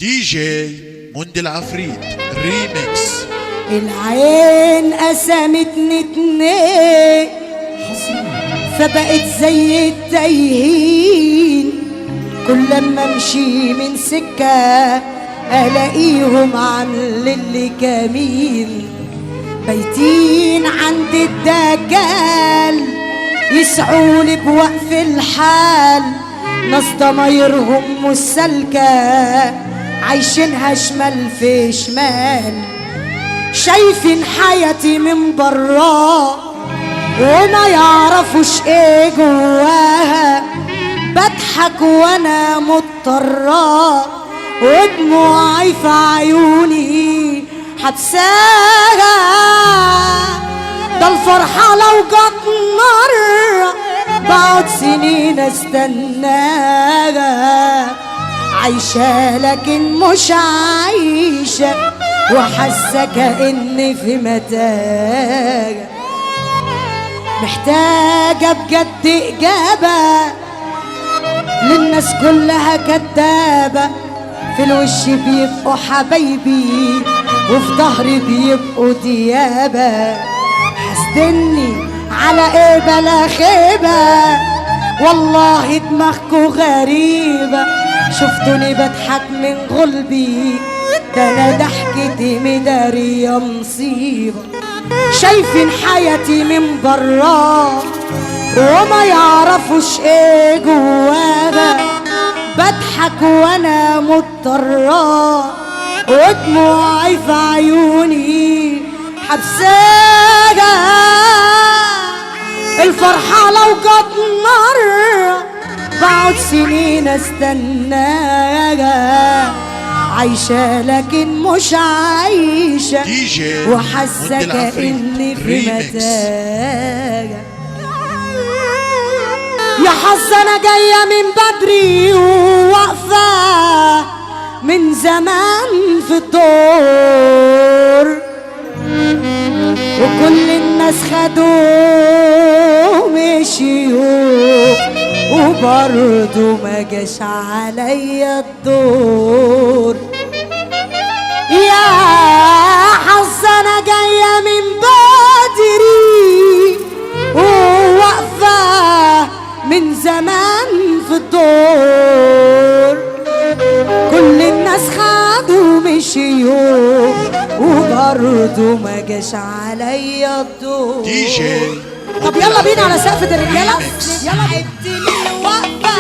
دي جي موندي العفريت ريميكس. العين قسمتني اتنين فبقت زي التايهين، كل لما امشي من سكة الاقيهم عاملين لي كمين، بايتين عند الدجال يسعولي بوقف الحال، ناس ضمايرهم مش سالكة عايشينها شمال في شمال، شايفين حياتي من برا وما يعرفوش ايه جواها، بضحك وانا مضطرة ودموعي في عيوني حبساها، ده الفرحة لو جت مرة بقعد سنين استناها، عايشة لكن مش عايشة وحاسة كأني في متاهة، محتاجة بجد إجابة للناس كلها كدابة، في الوش بيبقوا حبايبي وفي ظهري بيبقوا ديابة، حاسدني على ايه بلا خيبة، والله دماغكوا غريبة، شفتوني بضحك من غلبي ده انا ضحكتي مدارية مصيبة، شايفين حياتي من برا وما يعرفوش ايه جواها، بضحك وانا مضطرة ودموعي في عيوني حبساها، الفرحة لو جت مرة بقعد سنين استناها، عايشة لكن مش عايشة وحاسة كأني في متاهة، يا حظ انا جاية من بدري وواقفة من زمان في الدور، وكل الناس خدوا مشيوا وبرضو ما جاش عليا الدور، يا حظ انا جاية من بدري وواقفة من زمان في الدور، كل الناس خدوا مشيوا وبرضو ما جاش عليا الدور. دي جي طب يلا بينا على سقفة الرجالة، يلا عدت من الوقفة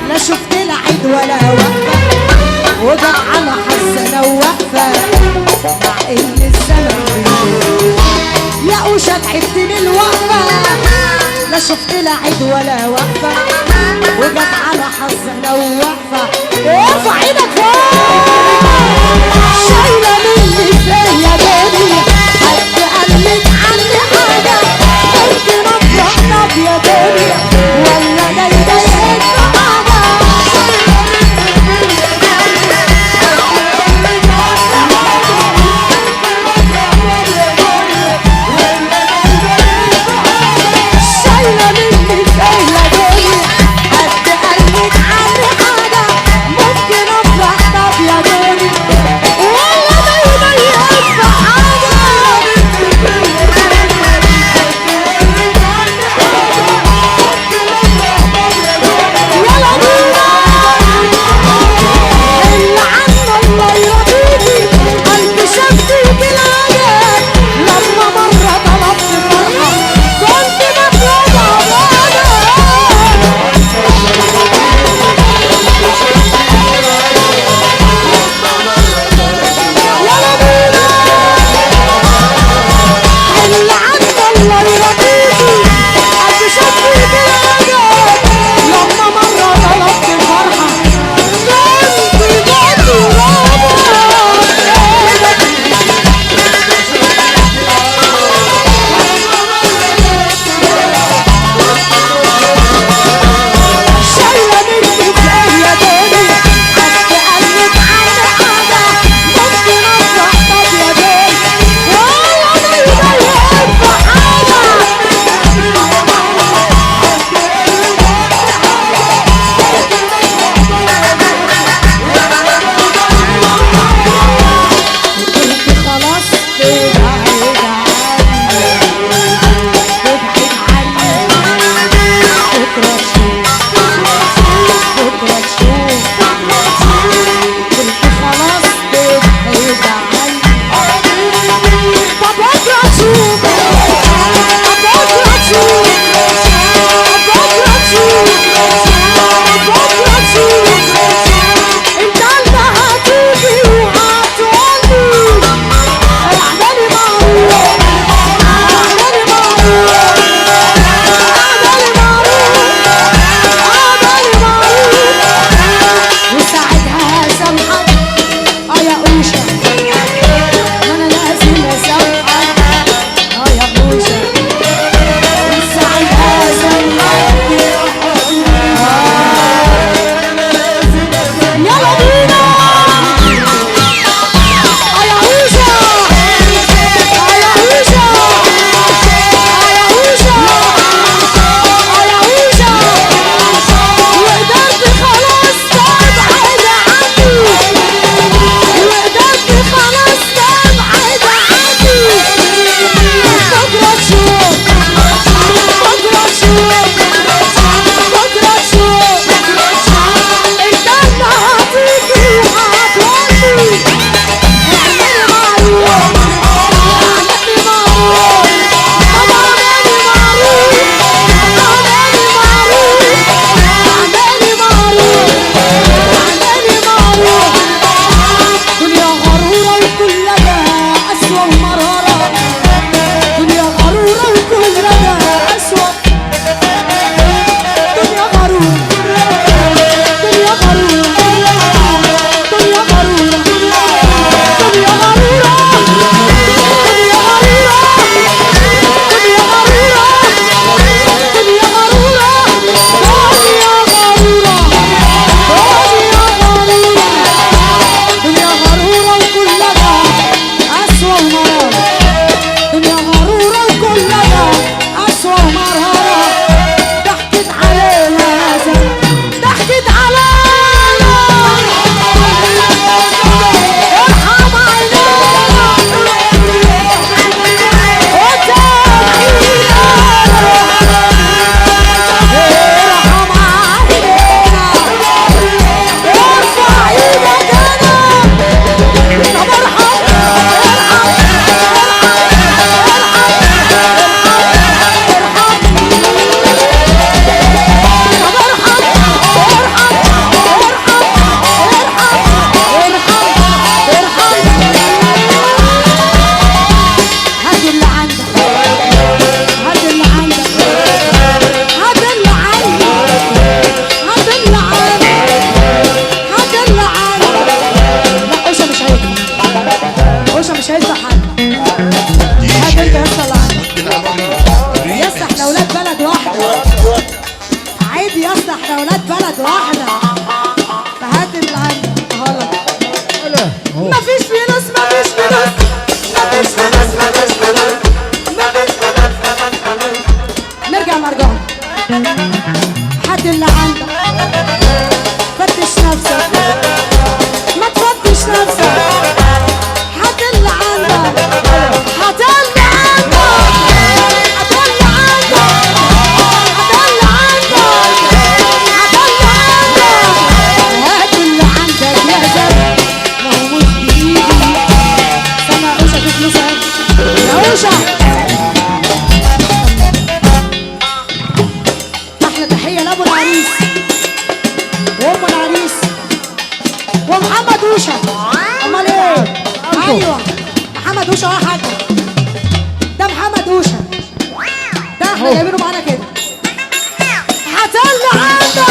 لا شفت لا عيد ولا وقفة، وجت على حظ انا واقفة مع ان الزمن بيدور، يا قوشة تعبت من الوقفة لا شفت لا عيد ولا وقفة، وجت على حظ انا واقفة، ارفع ايدك فوق، شايلة مني فيا دنيا حد قالك عني حاجة، ممكن افرح طب يا دنيا ولا جاي ضايقك حاجة، شايلة مني فيا دنيا حد قالك عني حاجة، ممكن ومحمد وشا. امال ايه؟ ايوه محمد وشا. اه حاجه ده محمد وشا ده احنا جايبينه معانا كده. هتقل عندك